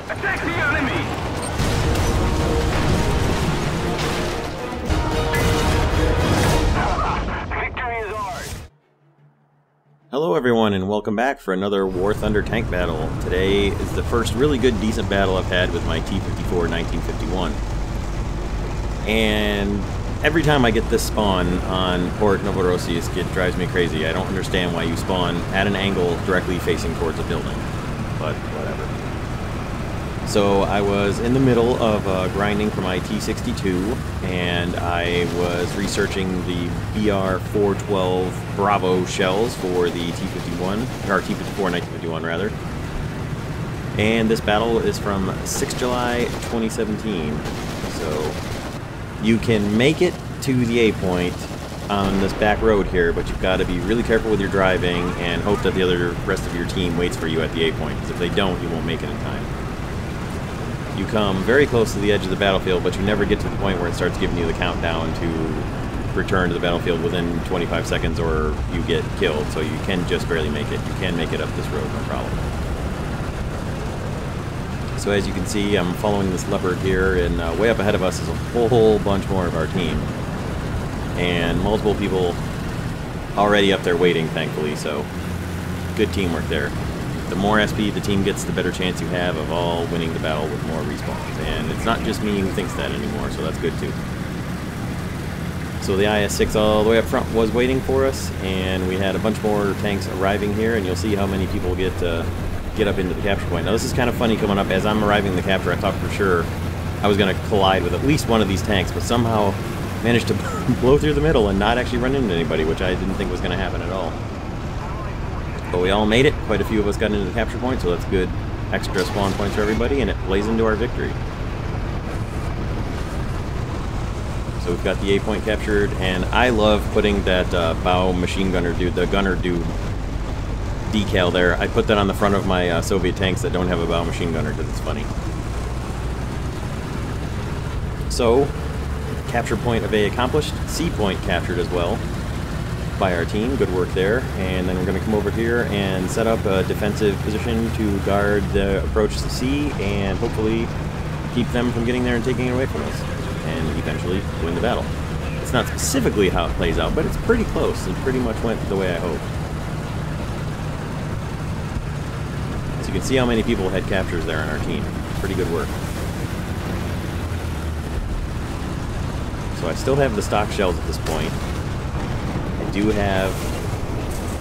Attack the enemy! Victory is ours! Hello everyone and welcome back for another War Thunder tank battle. Today is the first really good decent battle I've had with my T-54 1951. And every time I get this spawn on Port Novorossiysk, it drives me crazy. I don't understand why you spawn at an angle directly facing towards a building, but whatever. So I was in the middle of grinding for my T-62, and I was researching the BR-412 Bravo shells for the T-51, or T-54 1951 rather. And this battle is from 6 July 2017. So you can make it to the A point on this back road here, but you've got to be really careful with your driving and hope that the rest of your team waits for you at the A point, because if they don't, you won't make it in time. You come very close to the edge of the battlefield, but you never get to the point where it starts giving you the countdown to return to the battlefield within 25 seconds or you get killed, so you can just barely make it. You can make it up this road, no problem. So as you can see, I'm following this leopard here, and way up ahead of us is a whole bunch more of our team. And multiple people already up there waiting, thankfully, so good teamwork there. The more SP the team gets, the better chance you have of all winning the battle with more respawns. And it's not just me who thinks that anymore, so that's good too. So the IS-6 all the way up front was waiting for us, and we had a bunch more tanks arriving here, and you'll see how many people get up into the capture point. Now this is kind of funny coming up. As I'm arriving in the capture, I thought for sure I was going to collide with at least one of these tanks, but somehow managed to blow through the middle and not actually run into anybody, which I didn't think was going to happen at all. But we all made it. Quite a few of us got into the capture point, so that's good extra spawn points for everybody, and it plays into our victory. So we've got the A point captured, and I love putting that bow machine gunner dude, the gunner dude decal there. I put that on the front of my Soviet tanks that don't have a bow machine gunner because it's funny. So, capture point of A accomplished, C point captured as well by our team. Good work there. And then we're going to come over here and set up a defensive position to guard the approach to C and hopefully keep them from getting there and taking it away from us and eventually win the battle. It's not specifically how it plays out, but it's pretty close. It pretty much went the way I hoped. So you can see how many people had captures there on our team. Pretty good work. So I still have the stock shells at this point. I do have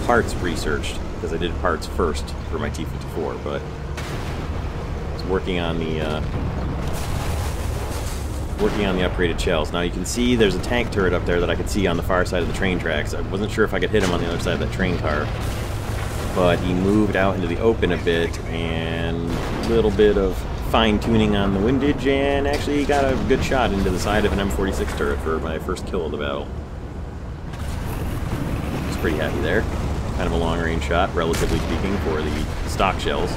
parts researched, because I did parts first for my T-54, but I was working on the upgraded shells. Now you can see there's a tank turret up there that I could see on the far side of the train tracks. I wasn't sure if I could hit him on the other side of that train car, but he moved out into the open a bit, and a little bit of fine-tuning on the windage, and actually got a good shot into the side of an M46 turret for my first kill of the battle. Pretty happy there. Kind of a long-range shot, relatively speaking, for the stock shells.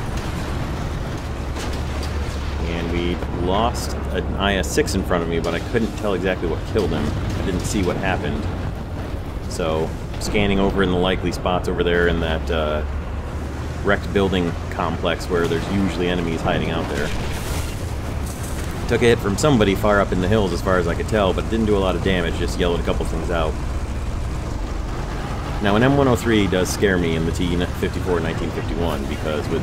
And we lost an IS-6 in front of me, but I couldn't tell exactly what killed him. I didn't see what happened. So, scanning over in the likely spots over there in that wrecked building complex where there's usually enemies hiding out there. Took a hit from somebody far up in the hills as far as I could tell, but didn't do a lot of damage, just yellowed a couple things out. Now, an M103 does scare me in the T-54 1951 because with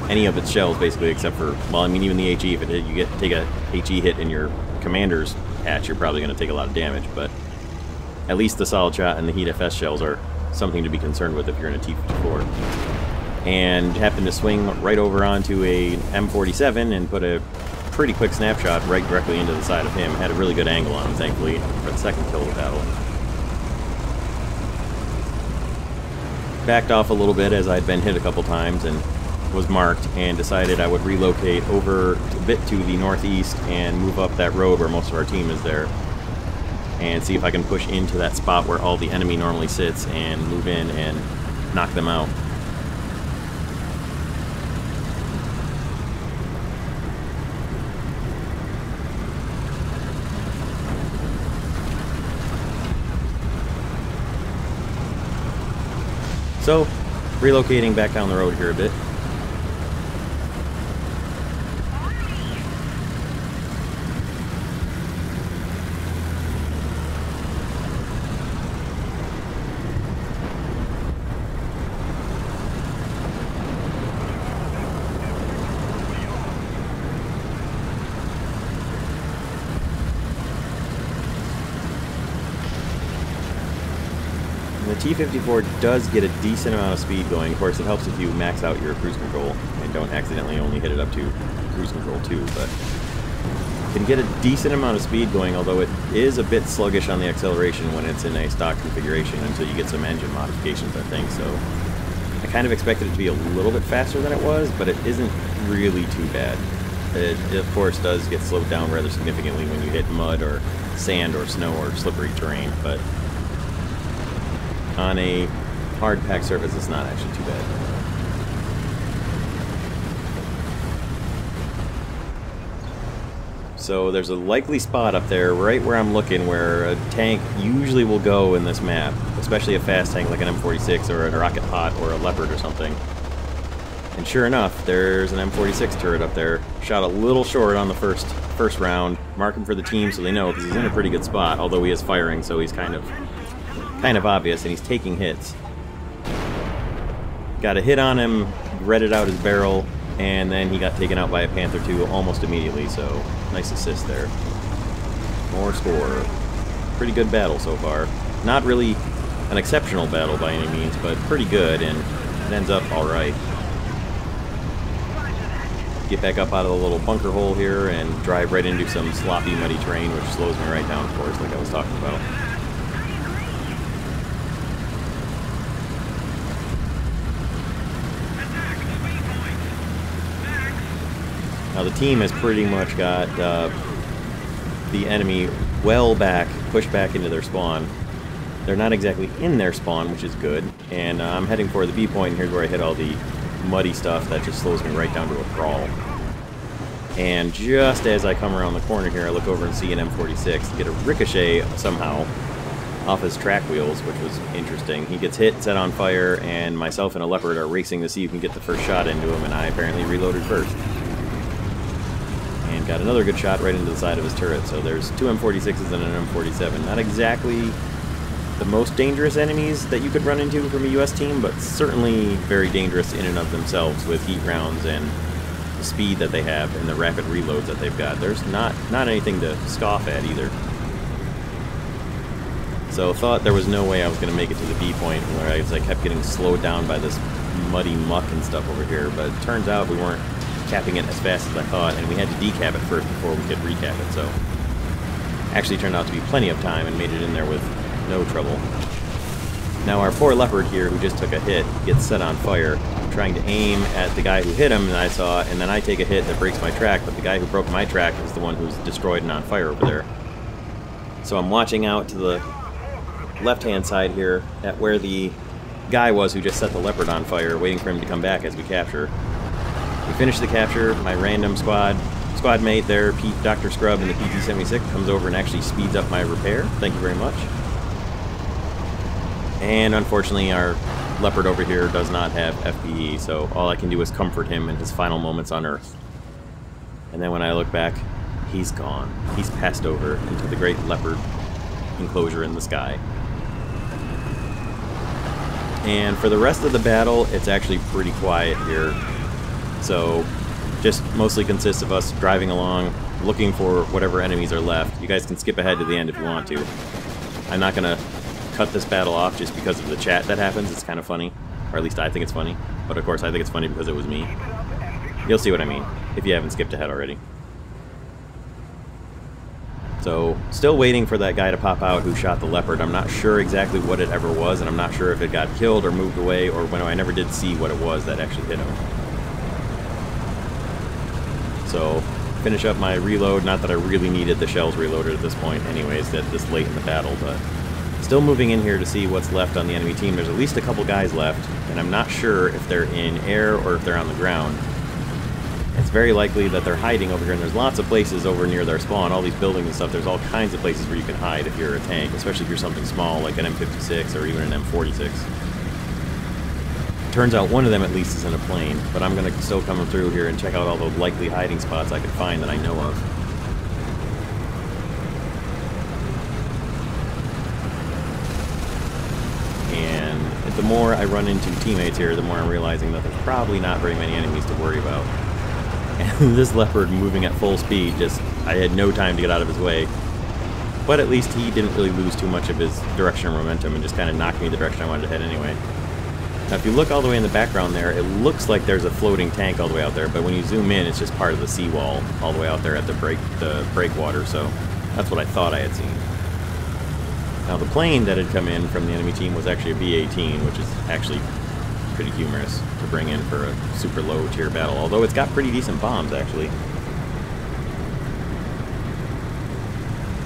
any of its shells, basically, except for, well, I mean, even the HE, if you take a HE hit in your commander's hatch, you're probably going to take a lot of damage, but at least the solid shot and the heat FS shells are something to be concerned with if you're in a T-54. And happened to swing right over onto a M47 and put a pretty quick snapshot right directly into the side of him. Had a really good angle on him, thankfully, for the second kill of the battle. Backed off a little bit as I'd been hit a couple times and was marked, and decided I would relocate over a bit to the northeast and move up that road where most of our team is there, and see if I can push into that spot where all the enemy normally sits and move in and knock them out. So, relocating back down the road here a bit. T-54 does get a decent amount of speed going. Of course, it helps if you max out your cruise control and don't accidentally only hit it up to cruise control 2, but can get a decent amount of speed going, although it is a bit sluggish on the acceleration when it's in a stock configuration until you get some engine modifications, I think. So I kind of expected it to be a little bit faster than it was, but it isn't really too bad. It of course does get slowed down rather significantly when you hit mud or sand or snow or slippery terrain, but on a hard packed surface it's not actually too bad. So there's a likely spot up there right where I'm looking where a tank usually will go in this map, especially a fast tank like an M46 or a Rocket Hot or a Leopard or something. And sure enough, there's an M46 turret up there. Shot a little short on the first round. Mark him for the team so they know, because he's in a pretty good spot, although he is firing, so he's kind of obvious, and he's taking hits. Got a hit on him, redded out his barrel, and then he got taken out by a Panther II almost immediately, so nice assist there. More score. Pretty good battle so far. Not really an exceptional battle by any means, but pretty good, and it ends up alright. Get back up out of the little bunker hole here and drive right into some sloppy, muddy terrain, which slows me right down, of course, like I was talking about. Now the team has pretty much got the enemy well back, pushed back into their spawn. They're not exactly in their spawn, which is good, and I'm heading for the B point, and here's where I hit all the muddy stuff that just slows me right down to a crawl. And just as I come around the corner here, I look over and see an M46 get a ricochet somehow off his track wheels, which was interesting. He gets hit, set on fire, and myself and a Leopard are racing to see who can get the first shot into him, and I apparently reloaded first. And got another good shot right into the side of his turret. So there's two M46s and an M47. Not exactly the most dangerous enemies that you could run into from a US team, but certainly very dangerous in and of themselves with heat rounds and the speed that they have and the rapid reloads that they've got. There's not anything to scoff at either. So thought there was no way I was going to make it to the B point, where I kept getting slowed down by this muddy muck and stuff over here, but it turns out we weren't capping it as fast as I thought, and we had to decap it first before we could recap it, so actually turned out to be plenty of time and made it in there with no trouble. Now our poor Leopard here, who just took a hit, gets set on fire, trying to aim at the guy who hit him, and I saw, and then I take a hit that breaks my track, but the guy who broke my track is the one who's destroyed and on fire over there. So I'm watching out to the left-hand side here at where the guy was who just set the Leopard on fire, waiting for him to come back as we capture. We finish the capture. My random squad mate there, Pete, Dr. Scrub, and the PT-76 comes over and actually speeds up my repair. Thank you very much. And unfortunately, our Leopard over here does not have FPE, so all I can do is comfort him in his final moments on Earth. And then when I look back, he's gone. He's passed over into the great Leopard enclosure in the sky. And for the rest of the battle, it's actually pretty quiet here. So, just mostly consists of us driving along, looking for whatever enemies are left. You guys can skip ahead to the end if you want to. I'm not going to cut this battle off just because of the chat that happens. It's kind of funny. Or at least I think it's funny. But of course I think it's funny because it was me. You'll see what I mean, if you haven't skipped ahead already. So, still waiting for that guy to pop out who shot the Leopard. I'm not sure exactly what it ever was, and I'm not sure if it got killed or moved away, or when I never did see what it was that actually hit him. So, finish up my reload. Not that I really needed the shells reloaded at this point anyways, this late in the battle, but still moving in here to see what's left on the enemy team. There's at least a couple guys left, and I'm not sure if they're in air or if they're on the ground. It's very likely that they're hiding over here, and there's lots of places over near their spawn, all these buildings and stuff. There's all kinds of places where you can hide if you're a tank, especially if you're something small like an M56 or even an M46. Turns out one of them at least is in a plane, but I'm going to still come through here and check out all the likely hiding spots I could find that I know of. And the more I run into teammates here, the more I'm realizing that there's probably not very many enemies to worry about. And this Leopard moving at full speed, I had no time to get out of his way. But at least he didn't really lose too much of his direction or momentum and just kind of knocked me the direction I wanted to head anyway. Now if you look all the way in the background there, it looks like there's a floating tank all the way out there, but when you zoom in, it's just part of the seawall all the way out there at the breakwater, so that's what I thought I had seen. Now the plane that had come in from the enemy team was actually a B-18, which is actually pretty humorous to bring in for a super low tier battle, although it's got pretty decent bombs actually.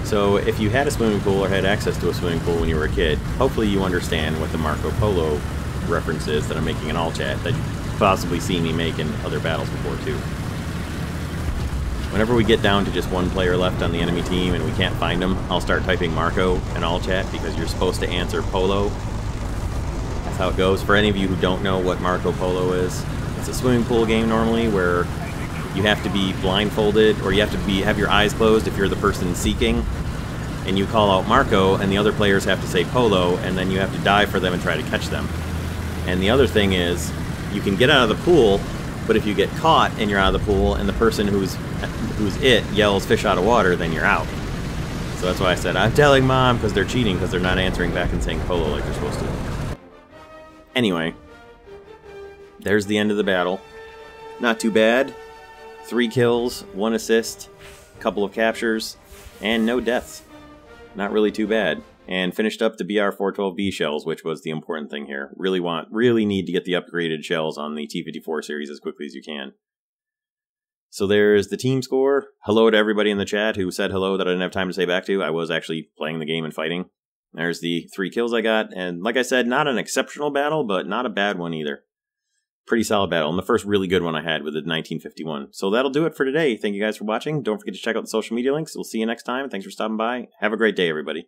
So if you had a swimming pool or had access to a swimming pool when you were a kid, hopefully you understand what the Marco Polo reference is that I'm making in all chat that you've possibly seen me make in other battles before too. Whenever we get down to just one player left on the enemy team and we can't find him, I'll start typing Marco in all chat because you're supposed to answer Polo. That's how it goes. For any of you who don't know what Marco Polo is, it's a swimming pool game normally where you have to be blindfolded or you have to have your eyes closed if you're the person seeking, and you call out Marco and the other players have to say Polo, and then you have to dive for them and try to catch them. And the other thing is, you can get out of the pool, but if you get caught and you're out of the pool and the person who's it yells fish out of water, then you're out. So that's why I said, I'm telling Mom, because they're cheating, because they're not answering back and saying Polo like they're supposed to. Anyway, there's the end of the battle. Not too bad. 3 kills, 1 assist, a couple of captures, and no deaths. Not really too bad. And finished up the BR-412B shells, which was the important thing here. Really need to get the upgraded shells on the T-54 series as quickly as you can. So there's the team score. Hello to everybody in the chat who said hello that I didn't have time to say back to. I was actually playing the game and fighting. There's the 3 kills I got, and like I said, not an exceptional battle, but not a bad one either. Pretty solid battle, and the first really good one I had with the 1951. So that'll do it for today. Thank you guys for watching. Don't forget to check out the social media links. We'll see you next time. Thanks for stopping by. Have a great day, everybody.